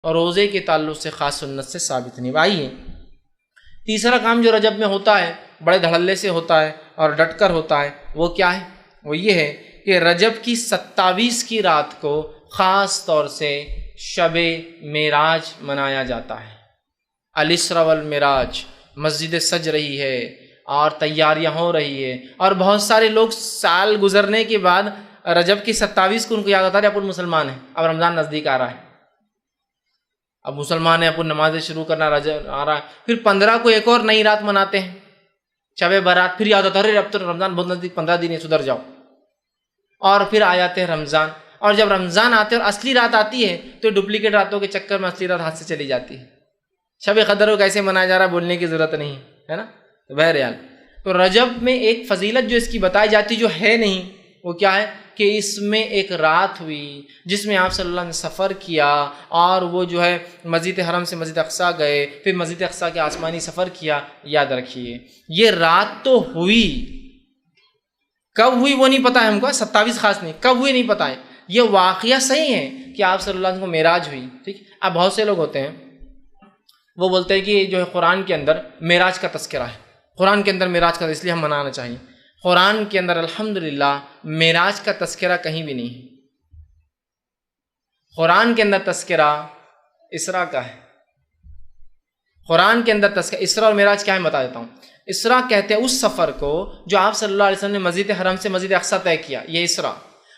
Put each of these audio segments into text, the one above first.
اور روزے کے تعلق سے خاص سنت سے ثابت نہیں۔ آئیے تیسرا کام جو رجب میں ہوتا ہے، بڑے دھڑلے سے ہوتا ہے اور ڈٹ کر ہوتا ہے، وہ کیا ہے؟ وہ یہ ہے کہ رجب کی 27 کی رات کو خاص طور سے شب معراج منایا جاتا ہے۔ الاسراء والمعراج، مسجد سج رہی ہے اور تیاریاں ہو رہی ہے، اور بہت سارے لوگ سال گزرنے کے بعد رجب کی 27 کو ان کو یاد آتا ہے اپن مسلمان ہیں، اب رمضان نزدیک آ رہا ہے، اب مسلمان ہیں، اپن نمازیں شروع کرنا رجب آ رہا ہے، پھر 15 کو ایک اور نئی رات مناتے ہیں شب برات، پھر یاد آتا ہے اب تو رمضان بہت نزدیک، 15 دن ہے، سدھر جاؤ، اور پھر آ جاتے ہیں رمضان، اور جب رمضان آتے اور اصلی رات آتی ہے تو ڈپلیکیٹ راتوں کے چکر میں اصلی رات ہاتھ سے چلی جاتی ہے۔ شب قدر کو کیسے منایا جا رہا ہے بولنے کی ضرورت نہیں ہے نا۔ بہرحال تو رجب میں ایک فضیلت جو اس کی بتائی جاتی جو ہے نہیں، وہ کیا ہے کہ اس میں ایک رات ہوئی جس میں آپ صلی اللہ علیہ وسلم نے سفر کیا، اور وہ جو ہے مسجد حرم سے مسجد اقصیٰ گئے، پھر مسجد اقصیٰ کے آسمانی سفر کیا۔ یاد رکھیے یہ رات تو ہوئی، کب ہوئی وہ نہیں پتا ہے ہم کو، 27 خاص نہیں، کب ہوئی نہیں پتا ہے۔ یہ واقعہ صحیح ہے کہ آپ صلی اللہ علیہ وسلم کو معراج ہوئی، ٹھیک۔ اب بہت سے لوگ ہوتے ہیں وہ بولتے ہیں کہ جو ہے قرآن کے اندر معراج کا تذکرہ ہے، قرآن کے اندر معراج کا، اس لیے ہم منانا چاہیے۔ قرآن کے اندر الحمدللہ معراج کا تذکرہ کہیں بھی نہیں ہے۔ قرآن کے اندر تذکرہ اسراء کا ہے، قرآن کے اندر تذکرہ اسراء اور معراج کیا ہے بتا دیتا ہوں۔ اسراء کہتے ہیں اس سفر کو جو آپ صلی اللہ علیہ وسلم نے مسجد حرم سے مسجد اقصیٰ طے کیا، یہ اسراء،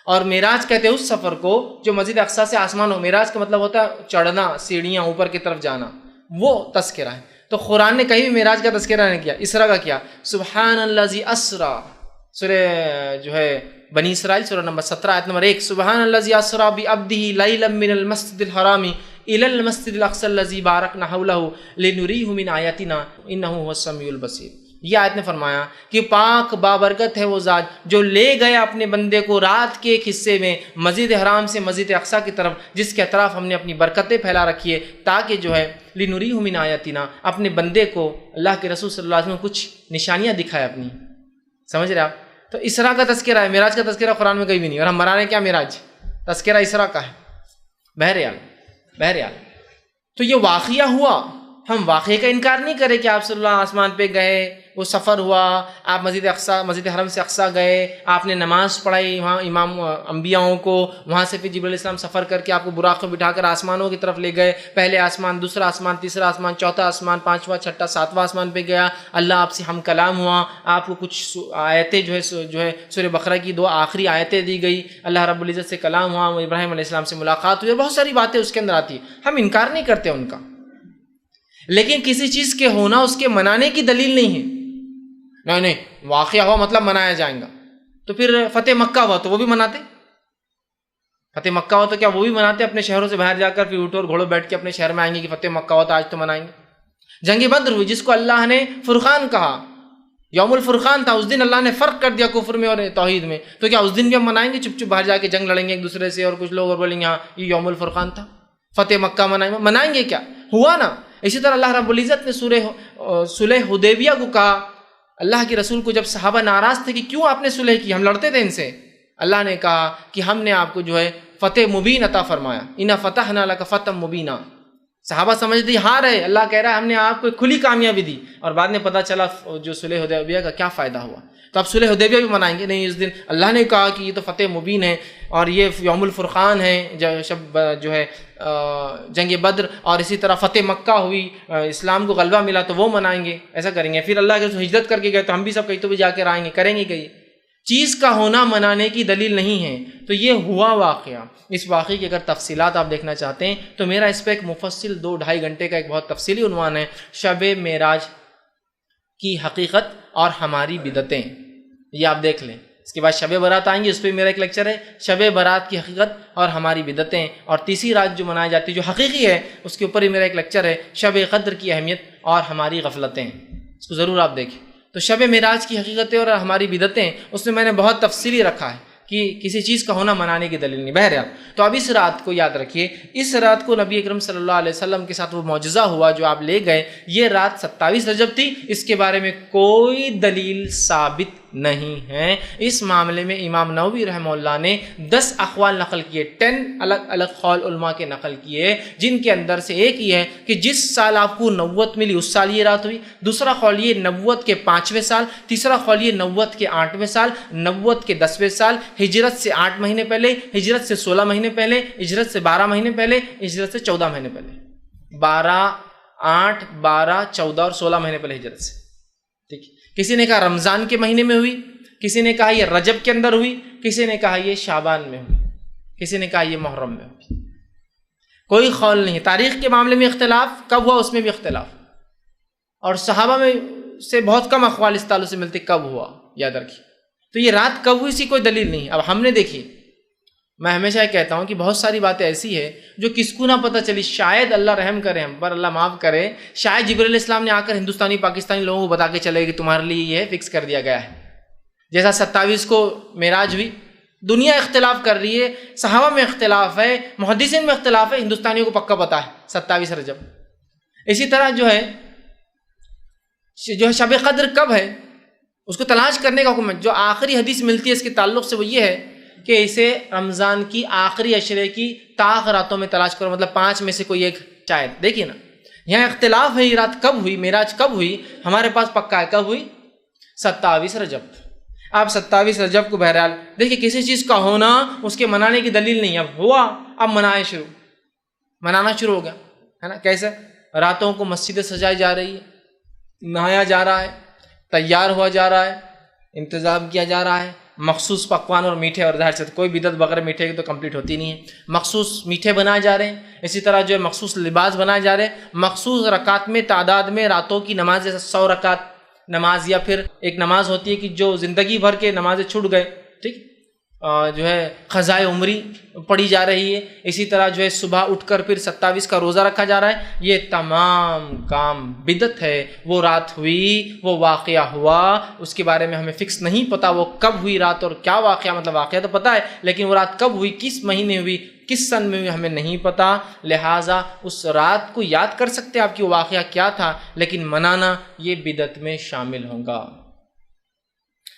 اور معراج کہتے ہیں اس سفر کو جو مسجد اقصیٰ سے آسمان ہو۔ معراج کا مطلب ہوتا ہے چڑھنا، سیڑھیاں اوپر کی طرف جانا، وہ تذکرہ ہے۔ تو قرآن نے کہیں بھی معراج کا تذکرہ نہیں کیا، اسراء کا کیا۔ سبحان الذی اسریٰ، سورہ جو ہے بنی اسرائیل سورہ نمبر 17 آیت نمبر 1، سبحان الذی اسریٰ بعبدہ لیلا من المسجد الحرام الی المسجد الاقصی الذی بارکنا حولہ لنریہ من آیاتنا انہ هو السمیع البصیر۔ یہ آیت نے فرمایا کہ پاک بابرکت ہے وہ ذات جو لے گیا اپنے بندے کو رات کے ایک حصے میں مسجد حرام سے مسجد اقصیٰ کی طرف، جس کے اطراف ہم نے اپنی برکتیں پھیلا رکھی ہے، تاکہ جو ہے لنریہ من آیاتنا، اپنے بندے کو اللہ کے رسول صلی اللہ علیہ وسلم کچھ نشانیاں دکھائے اپنی۔ سمجھ رہے آپ؟ تو اسراء کا تذکرہ ہے، معراج کا تذکرہ قرآن میں کہیں بھی نہیں، اور ہم منا رہے ہیں کیا معراج، تذکرہ اسراء کا ہے۔ بہرحال تو یہ واقعہ ہوا، ہم واقعے کا انکار نہیں کریں کہ آپ صلی اللہ علیہ آسمان پہ گئے، وہ سفر ہوا، آپ مسجد حرم سے اقصیٰ گئے، آپ نے نماز پڑھائی وہاں امام انبیاؤں کو، وہاں سے پھر جبرائیل علیہ السلام سفر کر کے آپ کو براق میں بٹھا کر آسمانوں کی طرف لے گئے، پہلے آسمان، دوسرا آسمان، تیسرا آسمان، چوتھا آسمان، پانچواں، چھٹا، ساتواں آسمان پہ گیا، اللہ آپ سے ہم کلام ہوا، آپ کو کچھ آیتیں جو ہے سورہ بقرہ کی 2 آخری آیتیں دی گئی، اللہ رب العزت سے کلام ہوا، ابراہیم علیہ السلام سے ملاقات ہوئی، بہت ساری باتیں اس کے اندر آتی ہیں، ہم انکار نہیں کرتے ان کا، لیکن کسی چیز کے ہونا اس کے منانے کی دلیل نہیں ہے۔ نہیں واقعہ ہوا مطلب منایا جائیں گا، تو پھر فتح مکہ ہوا تو وہ بھی مناتے، فتح مکہ ہوا تو کیا وہ بھی مناتے؟ اپنے شہروں سے باہر جا کر پھر اونٹ اور گھوڑوں بیٹھ کے اپنے شہر میں آئیں گے کہ فتح مکہ ہوا تو آج تو منائیں گے۔ جنگ بدر ہوئی جس کو اللہ نے فرقان کہا، یوم الفرقان تھا، اس دن اللہ نے فرق کر دیا کفر میں اور توحید میں، تو کیا اس دن بھی ہم منائیں گے؟ چپ باہر جا کے جنگ لڑیں گے ایک دوسرے سے، اور کچھ لوگ اور بولیں گے ہاں یہ یوم الفرقان تھا، فتح مکہ منائیں گے کیا؟ ہوا نا۔ اسی طرح اللہ رب العزت نے صلح حدیبیہ کو کہا، اللہ کے رسول کو جب صحابہ ناراض تھے کہ کیوں آپ نے صلح کی، ہم لڑتے تھے ان سے، اللہ نے کہا کہ ہم نے آپ کو جو ہے فتح مبین عطا فرمایا، انا فتحنا لک فتحا مبینا۔ صحابہ سمجھتے ہار ہے، اللہ کہہ رہا ہے ہم نے آپ کو کھلی کامیابی دی، اور بعد میں پتہ چلا جو صلح حدیبیہ کا کیا فائدہ ہوا۔ تو اب صلح حدیبیہ بھی منائیں گے؟ نہیں، اس دن اللہ نے کہا کہ یہ تو فتح مبین ہے، اور یہ یوم الفرقان ہے، جو ہے جنگ بدر، اور اسی طرح فتح مکہ ہوئی، اسلام کو غلبہ ملا تو وہ منائیں گے، ایسا کریں گے۔ پھر اللہ کے ہجرت کر کے گئے تو ہم بھی سب کہیں تو بھی جا کے آئیں گے، کریں گے کہیں؟ چیز کا ہونا منانے کی دلیل نہیں ہے۔ تو یہ ہوا واقعہ، اس واقعے کی اگر تفصیلات آپ دیکھنا چاہتے ہیں تو میرا اس پہ ایک مفصل 2-2.5 گھنٹے کا ایک بہت تفصیلی عنوان ہے، شب معراج کی حقیقت اور ہماری بدعتیں، یہ آپ دیکھ لیں۔ اس کے بعد شب برات آئیں گی، اس پہ میرا ایک لیکچر ہے، شب برات کی حقیقت اور ہماری بدعتیں، اور تیسری رات جو منائی جاتی ہے جو حقیقی ہے اس کے اوپر ہی میرا ایک لیکچر ہے، شب قدر کی اہمیت اور ہماری غفلتیں، اس کو ضرور آپ دیکھیں۔ تو شب معراج کی حقیقتیں اور ہماری بدعتیں، اس میں نے بہت تفصیلی رکھا ہے کہ کسی چیز کا ہونا منانے کی دلیل نہیں۔ بہرحال تو اب اس رات کو یاد رکھیے، اس رات کو نبی اکرم صلی اللہ علیہ وسلم کے ساتھ وہ معجزہ ہوا جو آپ لے گئے، یہ رات 27 رجب تھی، اس کے بارے میں کوئی دلیل ثابت نہیں ہیں۔ اس معاملے میں امام نووی رحمہ اللہ نے 10 اقوال نقل کیے، 10 الگ الگ قول علماء کے نقل کیے، جن کے اندر سے ایک یہ ہے کہ جس سال آپ کو نبوت ملی اس سال یہ رات ہوئی، دوسرا قول یہ نبوت کے 5ویں سال، تیسرا قول یہ نبوت کے 8ویں سال، نبوت کے 10ویں سال، ہجرت سے 8 مہینے پہلے، ہجرت سے 16 مہینے پہلے، ہجرت سے 12 مہینے پہلے، ہجرت سے 14 مہینے پہلے، 8 12 14 اور 16 مہینے پہلے ہجرت سے، ٹھیک۔ کسی نے کہا رمضان کے مہینے میں ہوئی، کسی نے کہا یہ رجب کے اندر ہوئی، کسی نے کہا یہ شعبان میں ہوئی، کسی نے کہا یہ محرم میں ہوئی، کوئی قول نہیں۔ تاریخ کے معاملے میں اختلاف، کب ہوا اس میں بھی اختلاف، اور صحابہ میں سے بہت کم اقوال اس تعلق سے ملتے کب ہوا، یاد رکھیے۔ تو یہ رات کب ہوئی اسی کوئی دلیل نہیں۔ اب ہم نے دیکھی، میں ہمیشہ یہ کہتا ہوں کہ بہت ساری باتیں ایسی ہے جو کس کو نہ پتہ چلی، شاید اللہ رحم کرے ہم پر، اللہ معاف کرے، شاید جبرائیل علیہ السلام نے آ کر ہندوستانی پاکستانی لوگوں کو بتا کے چلے کہ تمہارے لیے یہ فکس کر دیا گیا ہے۔ جیسا 27 کو معراج ہوئی، دنیا اختلاف کر رہی ہے، صحابہ میں اختلاف ہے، محدثین میں اختلاف ہے، ہندوستانیوں کو پکا پتہ ہے 27 رجب۔ اسی طرح جو ہے شب قدر کب ہے اس کو تلاش کرنے کا حکم ہے۔ جو آخری حدیث ملتی ہے اس کے تعلق سے وہ یہ ہے کہ اسے رمضان کی آخری عشرے کی طاق راتوں میں تلاش کرو، مطلب 5 میں سے کوئی ایک شاید۔ دیکھیے نا، یہاں اختلاف ہے، یہ رات کب ہوئی، معراج کب ہوئی، ہمارے پاس پکا ہے کب ہوئی، 27 رجب۔ آپ 27 رجب کو بہرحال دیکھیے، کسی چیز کا ہونا اس کے منانے کی دلیل نہیں، اب ہوا اب منانا شروع ہو گیا ہے نا۔ کیسے راتوں کو مسجدیں سجائی جا رہی ہے، نہایا جا رہا ہے، تیار ہوا جا رہا ہے، انتظام کیا جا رہا ہے، مخصوص پکوان اور میٹھے، اور ظاہر سے کوئی بدعت بغیر میٹھے کی تو کمپلیٹ ہوتی نہیں ہے، مخصوص میٹھے بنائے جا رہے ہیں، اسی طرح جو ہے مخصوص لباس بنائے جا رہے ہیں، مخصوص رکعت میں تعداد میں راتوں کی نماز، جیسے 100 رکعت نماز، یا پھر ایک نماز ہوتی ہے کہ جو زندگی بھر کے نمازیں چھوٹ گئے، ٹھیک، جو ہے قضائے عمری پڑھی جا رہی ہے، اسی طرح جو ہے صبح اٹھ کر پھر 27 کا روزہ رکھا جا رہا ہے۔ یہ تمام کام بدعت ہے۔ وہ رات ہوئی، وہ واقعہ ہوا، اس کے بارے میں ہمیں فکس نہیں پتہ وہ کب ہوئی رات اور کیا واقعہ، مطلب واقعہ تو پتہ ہے لیکن وہ رات کب ہوئی، کس مہینے ہوئی، کس سن میں ہوئی، ہمیں نہیں پتہ۔ لہٰذا اس رات کو یاد کر سکتے آپ کہ وہ واقعہ کیا تھا، لیکن منانا یہ بدعت میں شامل ہوگا۔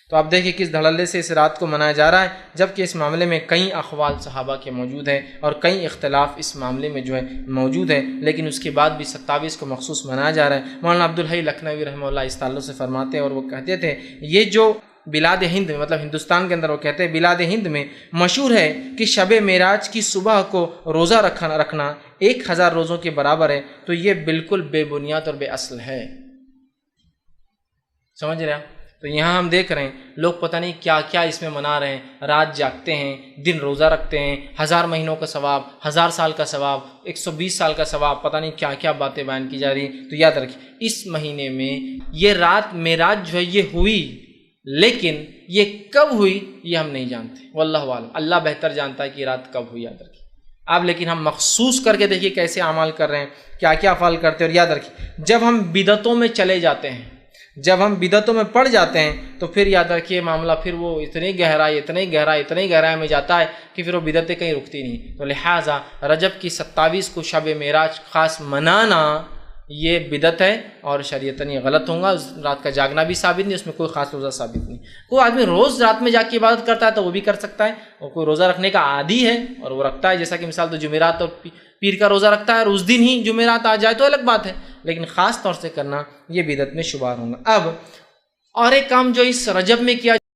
تو آپ دیکھیں کس دھڑلے سے اس رات کو منایا جا رہا ہے، جبکہ اس معاملے میں کئی اقوال صحابہ کے موجود ہیں اور کئی اختلاف اس معاملے میں جو ہے موجود ہے، لیکن اس کے بعد بھی 27 کو مخصوص منایا جا رہا ہے۔ مولانا عبدالحی لکھنوی رحمہ اللہ اس تعلق سے فرماتے ہیں، اور وہ کہتے تھے یہ جو بلاد ہند میں، مطلب ہندوستان کے اندر، وہ کہتے ہیں بلاد ہند میں مشہور ہے کہ شب معراج کی صبح کو روزہ رکھنا 1000 روزوں کے برابر ہے، تو یہ بالکل بے بنیاد اور بے اصل ہے۔ سمجھ رہے ہیں؟ تو یہاں ہم دیکھ رہے ہیں لوگ پتہ نہیں کیا کیا اس میں منا رہے ہیں، رات جاگتے ہیں، دن روزہ رکھتے ہیں، 1000 مہینوں کا ثواب، 1000 سال کا ثواب، 120 سال کا ثواب، پتہ نہیں کیا کیا باتیں بیان کی جا رہی ہیں۔ تو یاد رکھیں اس مہینے میں یہ رات معراج جو ہے یہ ہوئی، لیکن یہ کب ہوئی یہ ہم نہیں جانتے، واللہ عالم، اللہ بہتر جانتا ہے کہ یہ رات کب ہوئی۔ یاد رکھیں آپ، لیکن ہم مخصوص کر کے دیکھیے کیسے اعمال کر رہے ہیں، کیا کیا افعال کرتے ہیں۔ اور یاد رکھیں جب ہم بدعتوں میں چلے جاتے ہیں، جب ہم بدعتوں میں پڑ جاتے ہیں تو پھر یاد رکھیے معاملہ پھر وہ اتنی گہرائی میں جاتا ہے کہ پھر وہ بدعتیں کہیں رکتی نہیں۔ تو لہٰذا رجب کی 27 کو شب معراج خاص منانا یہ بدعت ہے اور شریعتاً یہ غلط ہوگا۔ اس رات کا جاگنا بھی ثابت نہیں، اس میں کوئی خاص روزہ ثابت نہیں۔ کوئی آدمی روز رات میں جاگ کے عبادت کرتا ہے تو وہ بھی کر سکتا ہے، اور کوئی روزہ رکھنے کا عادی ہے اور وہ رکھتا ہے، جیسا کہ مثال تو جمعرات اور پیر کا روزہ رکھتا ہے اور اس دن ہی جمعرات آ جائے تو الگ بات ہے، لیکن خاص طور سے کرنا یہ بدعت میں شمار ہوگا۔ اب اور ایک کام جو اس رجب میں کیا